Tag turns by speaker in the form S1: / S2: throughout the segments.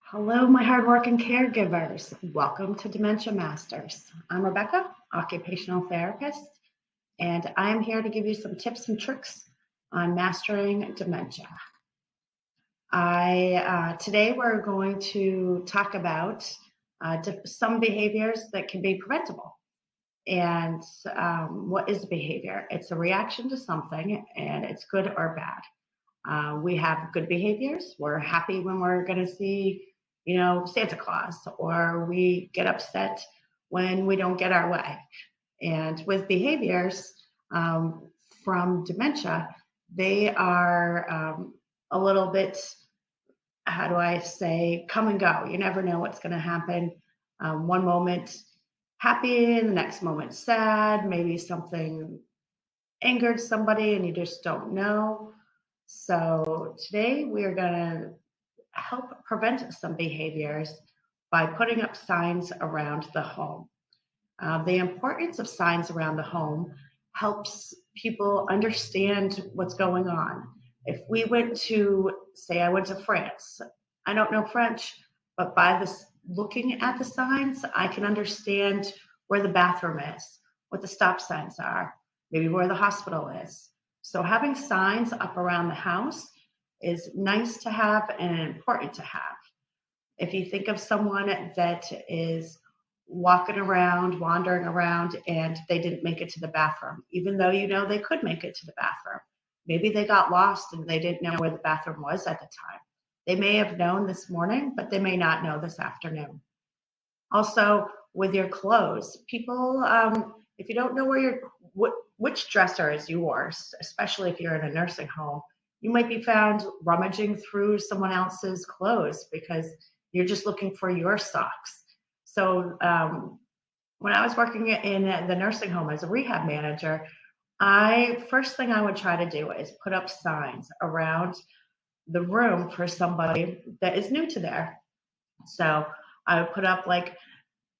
S1: Hello, my hardworking caregivers. Welcome to Dementia Masters. I'm Rebecca, occupational therapist, and I'm here to give you some tips and tricks on mastering dementia. Today we're going to talk about some behaviors that can be preventable. And what is behavior? It's a reaction to something, and it's good or bad. We have good behaviors. We're happy when we're going to see, Santa Claus, or we get upset when we don't get our way. And with behaviors from dementia, they are a little bit, how do I say, come and go. You never know what's going to happen. One moment happy, the next moment sad, maybe something angered somebody and you just don't know. So today we are going to help prevent some behaviors by putting up signs around the home. The importance of signs around the home helps people understand what's going on. If we went to, say, I went to France, I don't know French, but by this looking at the signs, I can understand where the bathroom is, what the stop signs are, maybe where the hospital is. So having signs up around the house is nice to have and important to have. If you think of someone that is walking around, wandering around, and they didn't make it to the bathroom, even though you know they could make it to the bathroom. Maybe they got lost and they didn't know where the bathroom was at the time. They may have known this morning, but they may not know this afternoon. Also, with your clothes, people, if you don't know which dresser is yours, especially if you're in a nursing home, you might be found rummaging through someone else's clothes because you're just looking for your socks. So when I was working in the nursing home as a rehab manager, first thing I would try to do is put up signs around the room for somebody that is new to there. So I would put up like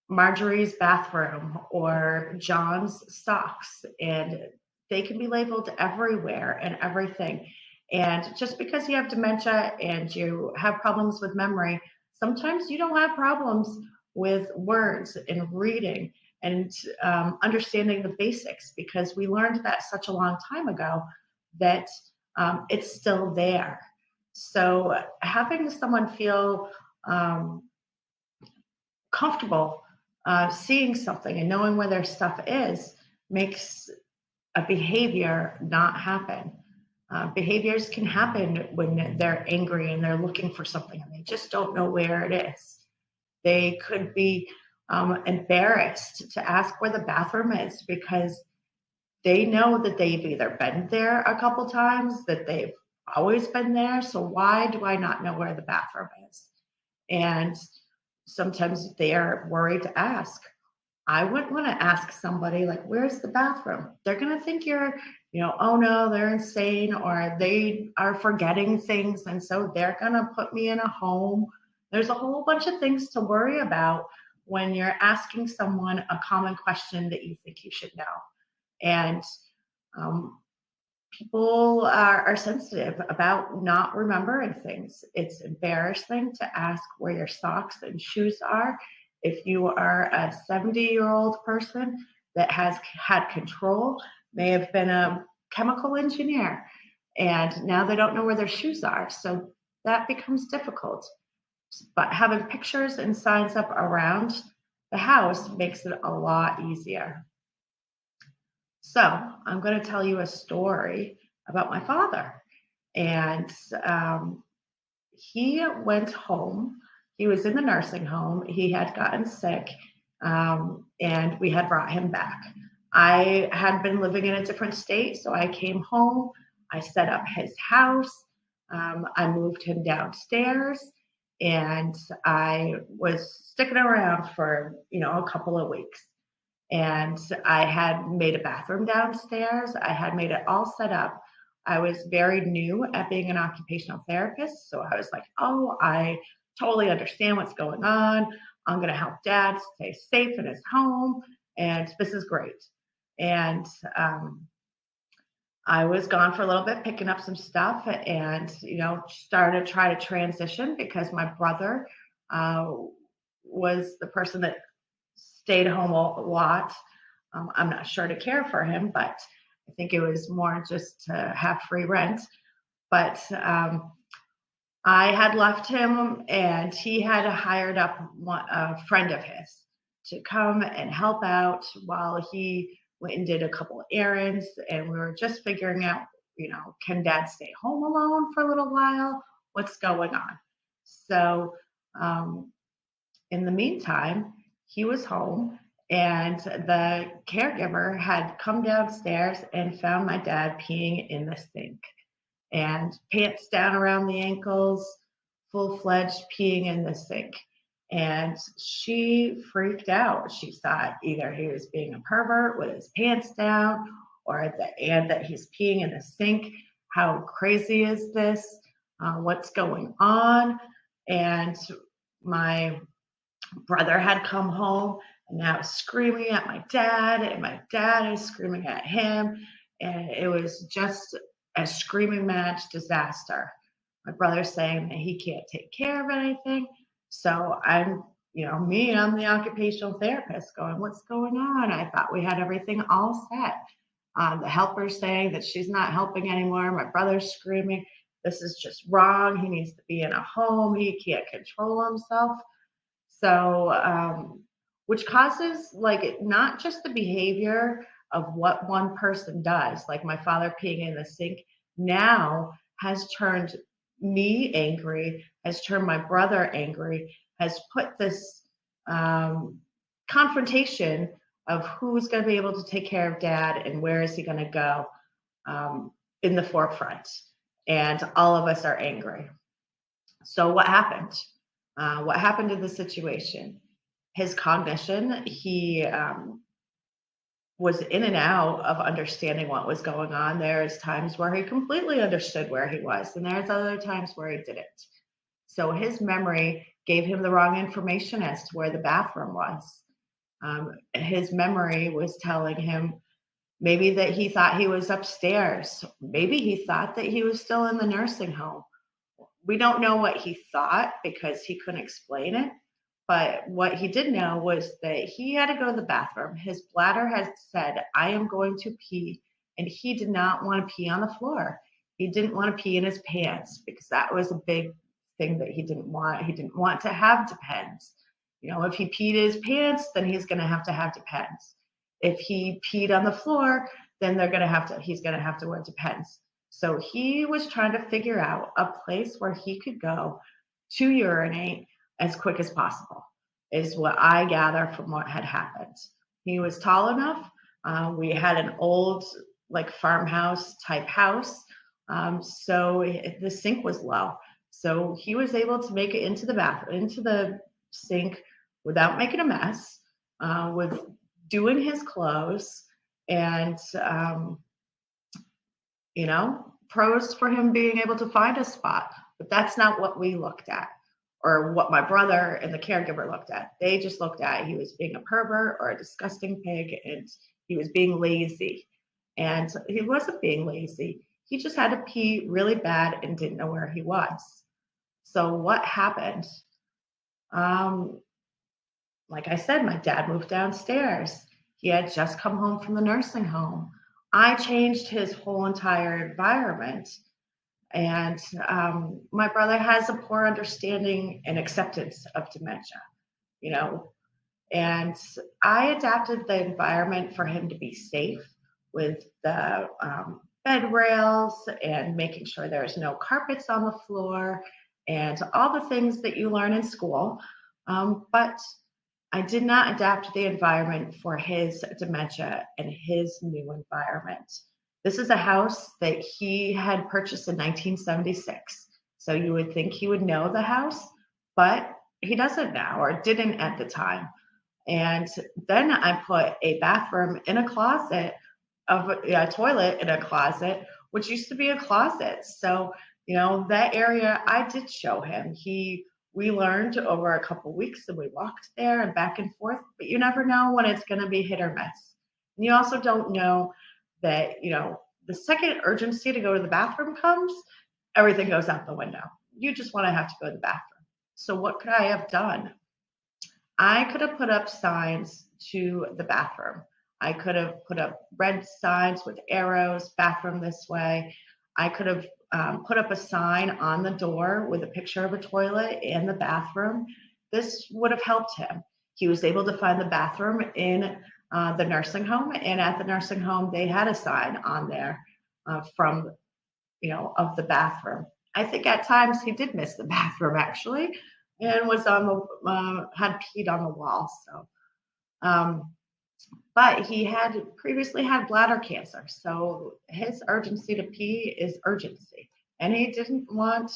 S1: Marjorie's bathroom or John's socks, and they can be labeled everywhere and everything. And just because you have dementia and you have problems with memory, sometimes you don't have problems with words and reading and understanding the basics because we learned that such a long time ago that it's still there. So having someone feel comfortable seeing something and knowing where their stuff is makes a behavior not happen. Behaviors can happen when they're angry and they're looking for something and they just don't know where it is. They could be embarrassed to ask where the bathroom is because they know that they've either been there a couple times, that they've always been there. So why do I not know where the bathroom is? And sometimes they are worried to ask. I wouldn't want to ask somebody like, where's the bathroom? They're going to think you're, oh no, they're insane or they are forgetting things. And so they're going to put me in a home. There's a whole bunch of things to worry about when you're asking someone a common question that you think you should know. And people are sensitive about not remembering things. It's embarrassing to ask where your socks and shoes are. If you are a 70-year-old person that has had control, may have been a chemical engineer, and now they don't know where their shoes are. So that becomes difficult. But having pictures and signs up around the house makes it a lot easier. So I'm going to tell you a story about my father. And he went home. He was in the nursing home. He had gotten sick, and we had brought him back. I had been living in a different state, so I came home. I set up his house. I moved him downstairs, and I was sticking around for a couple of weeks. And I had made a bathroom downstairs. I had made it all set up. I was very new at being an occupational therapist. So I was like, oh, I totally understand what's going on. I'm going to help dad stay safe in his home. And this is great. And I was gone for a little bit, picking up some stuff and, started to try to transition because my brother uh, was the person that stayed home a lot. I'm not sure to care for him, but I think it was more just to have free rent. But I had left him, and he had hired up a friend of his to come and help out while he went and did a couple of errands. And we were just figuring out, can dad stay home alone for a little while? What's going on? So, um, in the meantime, he was home, and the caregiver had come downstairs and found my dad peeing in the sink and pants down around the ankles, full fledged peeing in the sink. And she freaked out. She thought either he was being a pervert with his pants down, or that he's peeing in the sink. How crazy is this? What's going on? And my brother had come home and now screaming at my dad, and my dad is screaming at him. And it was just a screaming match disaster. My brother's saying that he can't take care of anything. So I'm the occupational therapist going, what's going on? I thought we had everything all set. The helper's saying that she's not helping anymore. My brother's screaming, this is just wrong. He needs to be in a home. He can't control himself. So, which causes like not just the behavior of what one person does, like my father peeing in the sink, now has turned me angry, has turned my brother angry, has put this confrontation of who's going to be able to take care of dad and where is he going to go in the forefront. And all of us are angry. So, what happened? What happened in the situation? His cognition, he was in and out of understanding what was going on. There's times where he completely understood where he was, and there's other times where he didn't. So his memory gave him the wrong information as to where the bathroom was. His memory was telling him maybe that he thought he was upstairs. Maybe he thought that he was still in the nursing home. We don't know what he thought because he couldn't explain it. But what he did know was that he had to go to the bathroom. His bladder had said, I am going to pee. And he did not want to pee on the floor. He didn't want to pee in his pants because that was a big thing that he didn't want. He didn't want to have Depends. If he peed in his pants, then he's going to have Depends. If he peed on the floor, then he's going to have to wear Depends. So he was trying to figure out a place where he could go to urinate as quick as possible, is what I gather from what had happened. He was tall enough. We had an old, like farmhouse type house. So the sink was low. So he was able to make it into the bathroom, into the sink without making a mess, with doing his clothes, and pros for him being able to find a spot. But that's not what we looked at, or what my brother and the caregiver looked at. They just looked at he was being a pervert or a disgusting pig, and he was being lazy. And he wasn't being lazy. He just had to pee really bad and didn't know where he was. So what happened? Like I said, my dad moved downstairs. He had just come home from the nursing home. I changed his whole entire environment. And my brother has a poor understanding and acceptance of dementia, and I adapted the environment for him to be safe, with the bed rails and making sure there's no carpets on the floor and all the things that you learn in school. But I did not adapt the environment for his dementia and his new environment. This is a house that he had purchased in 1976. So you would think he would know the house, but he doesn't now, or didn't at the time. And then I put a bathroom in a closet, of a toilet in a closet, which used to be a closet. So, that area I did show him. We learned over a couple of weeks, and we walked there and back and forth, but you never know when it's going to be hit or miss. And you also don't know that, the second urgency to go to the bathroom comes, everything goes out the window. You just want to have to go to the bathroom. So what could I have done? I could have put up signs to the bathroom. I could have put up red signs with arrows, bathroom this way. I could have put up a sign on the door with a picture of a toilet and the bathroom. This would have helped him. He was able to find the bathroom in the nursing home, and at the nursing home, they had a sign on there from, of the bathroom. I think at times he did miss the bathroom actually, and was on the had peed on the wall. So, um, but he had previously had bladder cancer, so his urgency to pee is urgency, and he didn't want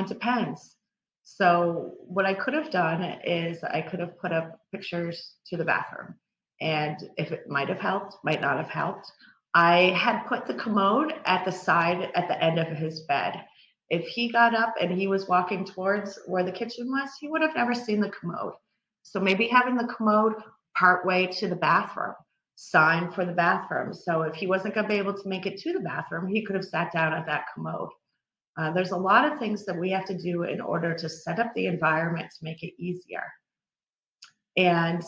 S1: depends. So what I could have done is I could have put up pictures to the bathroom, and if it might have helped, might not have helped. I had put the commode at the side at the end of his bed. If he got up and he was walking towards where the kitchen was, he would have never seen the commode. So maybe having the commode partway to the bathroom, sign for the bathroom. So if he wasn't going to be able to make it to the bathroom, he could have sat down at that commode. There's a lot of things that we have to do in order to set up the environment to make it easier. And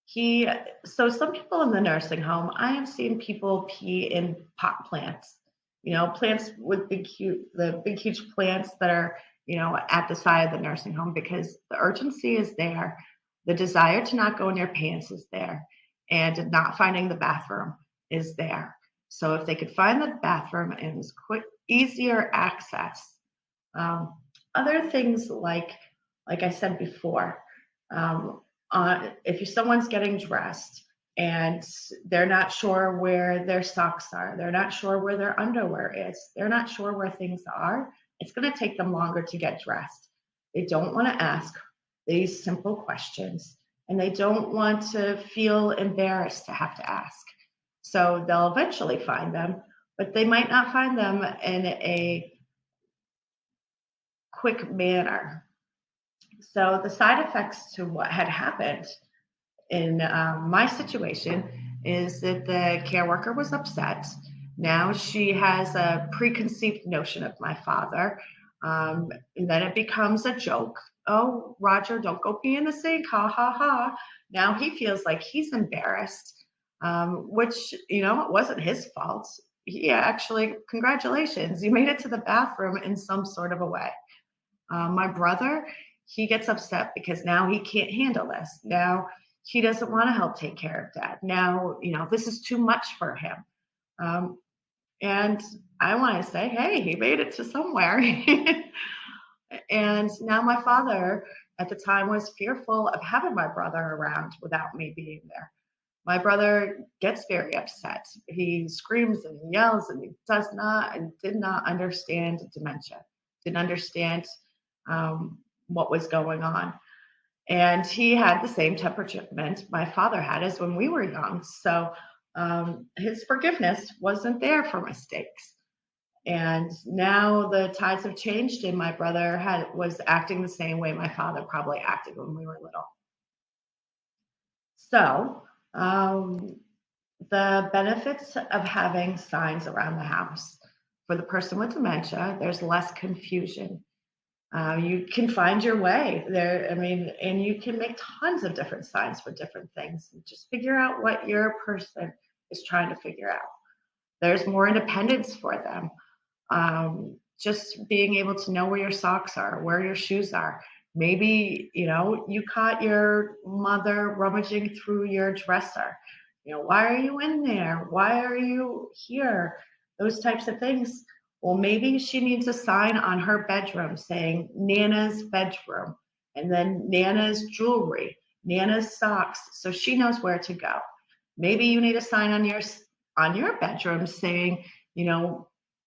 S1: he, so some people in the nursing home, I have seen people pee in pot plants, plants with the big, huge plants that are, at the side of the nursing home because the urgency is there. The desire to not go in your pants is there, and not finding the bathroom is there. So if they could find the bathroom and it was quick, easier access. Other things like I said before, um, if someone's getting dressed and they're not sure where their socks are, they're not sure where their underwear is, they're not sure where things are, it's going to take them longer to get dressed. They don't want to ask these simple questions, and they don't want to feel embarrassed to have to ask. So they'll eventually find them, but they might not find them in a quick manner. So the side effects to what had happened in my situation is that the care worker was upset. Now she has a preconceived notion of my father. And then it becomes a joke. Oh, Roger, don't go pee in the sink. Ha, ha, ha. Now he feels like he's embarrassed, which, it wasn't his fault. He actually, congratulations, you made it to the bathroom in some sort of a way. My brother, he gets upset because now he can't handle this. Now he doesn't want to help take care of dad. Now, this is too much for him. And I want to say, hey, he made it to somewhere. And now my father at the time was fearful of having my brother around without me being there. My brother gets very upset. He screams and yells, and he does not and did not understand dementia, didn't understand what was going on. And he had the same temperament my father had as when we were young. So his forgiveness wasn't there for mistakes. And now the tides have changed, and my brother was acting the same way my father probably acted when we were little. So the benefits of having signs around the house. For the person with dementia, there's less confusion. You can find your way there. I mean, and you can make tons of different signs for different things. Just figure out what your person is trying to figure out. There's more independence for them. Just being able to know where your socks are, where your shoes are. Maybe, you caught your mother rummaging through your dresser. Why are you in there? Why are you here? Those types of things. Well, maybe she needs a sign on her bedroom saying Nana's bedroom, and then Nana's jewelry, Nana's socks, so she knows where to go. Maybe you need a sign on your bedroom saying,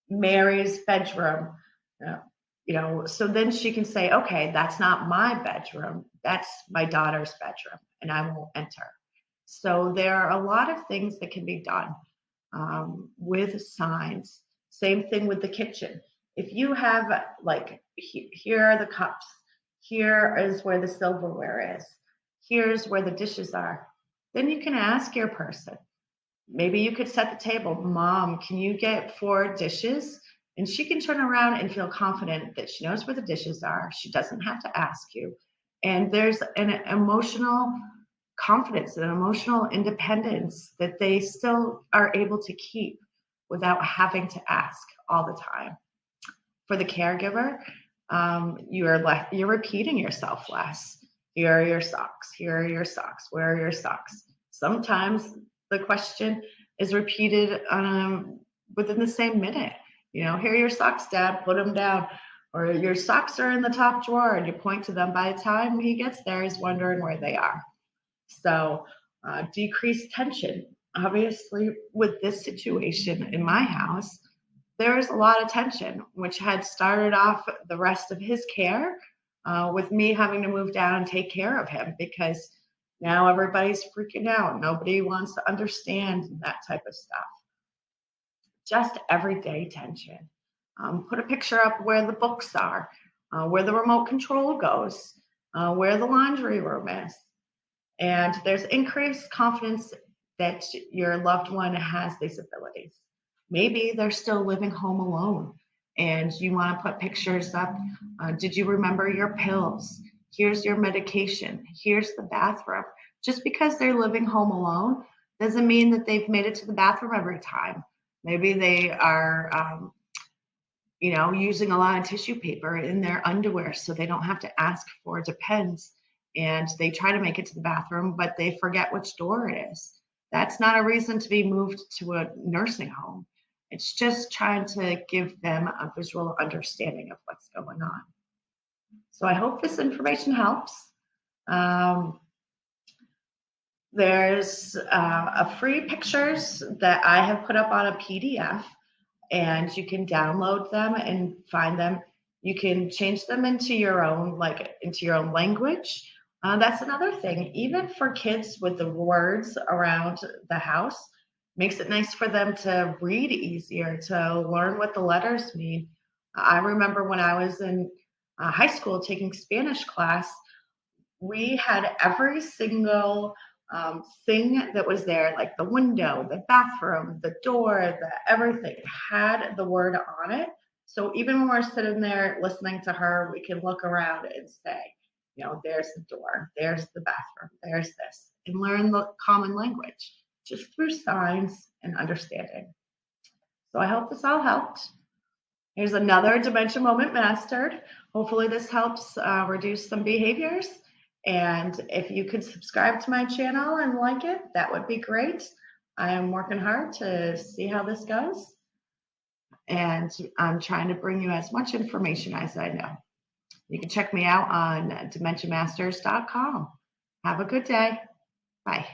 S1: Mary's bedroom. So then she can say, okay, that's not my bedroom, that's my daughter's bedroom, and I won't enter. So there are a lot of things that can be done with signs. Same thing with the kitchen. If you have here are the cups, here is where the silverware is, here's where the dishes are, then you can ask your person. Maybe you could set the table. Mom, can you get 4 dishes And she can turn around and feel confident that she knows where the dishes are. She doesn't have to ask you. And there's an emotional confidence and emotional independence that they still are able to keep without having to ask all the time. For the caregiver, you're repeating yourself less. Here are your socks. Here are your socks. Where are your socks? Sometimes the question is repeated within the same minute. Here are your socks, Dad. Put them down. Or your socks are in the top drawer, and you point to them. By the time he gets there, he's wondering where they are. So decreased tension. Obviously, with this situation in my house, there was a lot of tension, which had started off the rest of his care with me having to move down and take care of him because now everybody's freaking out. Nobody wants to understand that type of stuff. Just everyday tension. Put a picture up where the books are, where the remote control goes, where the laundry room is. And there's increased confidence that your loved one has these abilities. Maybe they're still living home alone and you want to put pictures up. Did you remember your pills? Here's your medication. Here's the bathroom. Just because they're living home alone doesn't mean that they've made it to the bathroom every time. Maybe they are, using a lot of tissue paper in their underwear so they don't have to ask for Depends. And they try to make it to the bathroom, but they forget which door it is. That's not a reason to be moved to a nursing home. It's just trying to give them a visual understanding of what's going on. So I hope this information helps. There's a free pictures that I have put up on a PDF, and you can download them and find them. You can change them into your own language. That's another thing. Even for kids with the words around the house, makes it nice for them to read easier, to learn what the letters mean. I remember when I was in high school taking Spanish class, we had every single thing that was there, like the window, the bathroom, the door, everything had the word on it. So even when we're sitting there listening to her, we can look around and say, there's the door, there's the bathroom, there's this, and learn the common language just through signs and understanding. So I hope this all helped. Here's another Dementia Moment mastered. Hopefully this helps reduce some behaviors. And if you could subscribe to my channel and like it, that would be great. I am working hard to see how this goes. And I'm trying to bring you as much information as I know. You can check me out on dementiamasters.com. Have a good day. Bye.